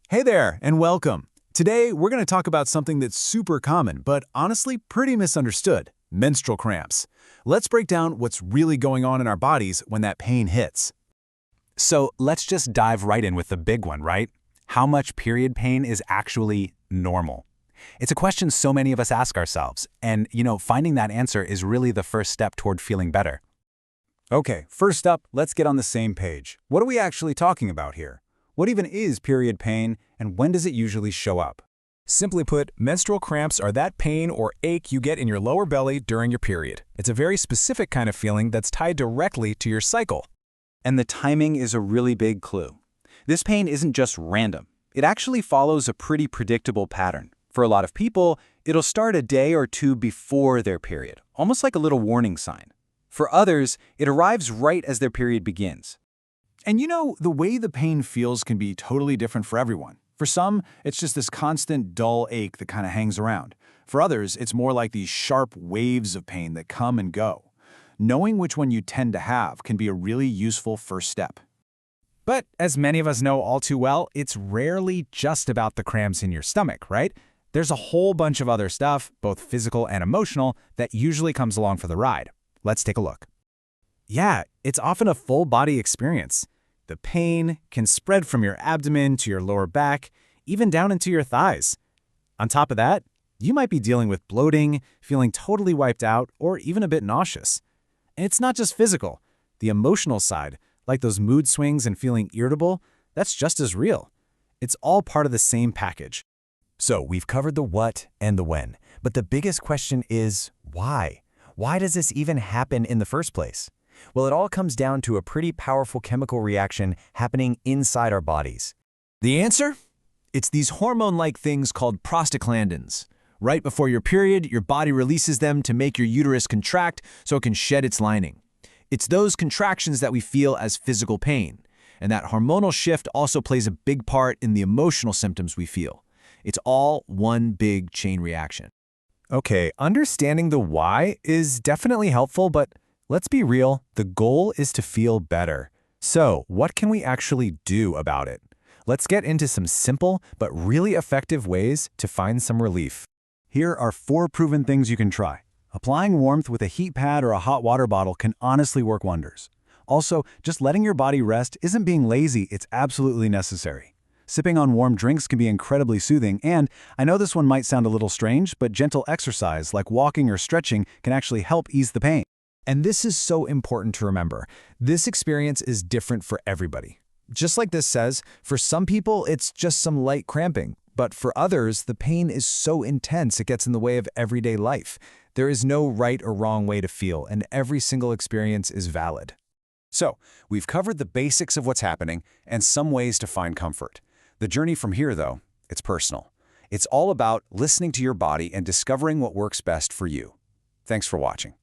Hey there, and welcome. Today, we're going to talk about something that's super common, but honestly pretty misunderstood: menstrual cramps. Let's break down what's really going on in our bodies when that pain hits. So let's just dive right in with the big one, right? How much period pain is actually normal? It's a question so many of us ask ourselves, and finding that answer is really the first step toward feeling better. Okay, first up, let's get on the same page. What are we actually talking about here? What even is period pain, and when does it usually show up? Simply put, menstrual cramps are that pain or ache you get in your lower belly during your period. It's a very specific kind of feeling that's tied directly to your cycle. And the timing is a really big clue. This pain isn't just random. It actually follows a pretty predictable pattern. For a lot of people, it'll start a day or two before their period, almost like a little warning sign. For others, it arrives right as their period begins. And the way the pain feels can be totally different for everyone. For some, it's just this constant dull ache that kind of hangs around. For others, it's more like these sharp waves of pain that come and go. Knowing which one you tend to have can be a really useful first step. But as many of us know all too well, it's rarely just about the cramps in your stomach, right? There's a whole bunch of other stuff, both physical and emotional, that usually comes along for the ride. Let's take a look. Yeah, it's often a full-body experience. The pain can spread from your abdomen to your lower back, even down into your thighs. On top of that, you might be dealing with bloating, feeling totally wiped out, or even a bit nauseous. And it's not just physical. The emotional side, like those mood swings and feeling irritable, that's just as real. It's all part of the same package. So we've covered the what and the when, but the biggest question is why? Why does this even happen in the first place? Well, it all comes down to a pretty powerful chemical reaction happening inside our bodies. The answer? It's these hormone-like things called prostaglandins. Right before your period, your body releases them to make your uterus contract so it can shed its lining. It's those contractions that we feel as physical pain, and that hormonal shift also plays a big part in the emotional symptoms we feel. It's all one big chain reaction. Okay, understanding the why is definitely helpful, but let's be real, the goal is to feel better. So, what can we actually do about it? Let's get into some simple but really effective ways to find some relief. Here are 4 proven things you can try. Applying warmth with a heat pad or a hot water bottle can honestly work wonders. Also, just letting your body rest isn't being lazy, it's absolutely necessary. Sipping on warm drinks can be incredibly soothing, and I know this one might sound a little strange, but gentle exercise like walking or stretching can actually help ease the pain. And this is so important to remember. This experience is different for everybody. Just like this says, for some people, it's just some light cramping. But for others, the pain is so intense it gets in the way of everyday life. There is no right or wrong way to feel, and every single experience is valid. So, we've covered the basics of what's happening and some ways to find comfort. The journey from here, though, it's personal. It's all about listening to your body and discovering what works best for you. Thanks for watching.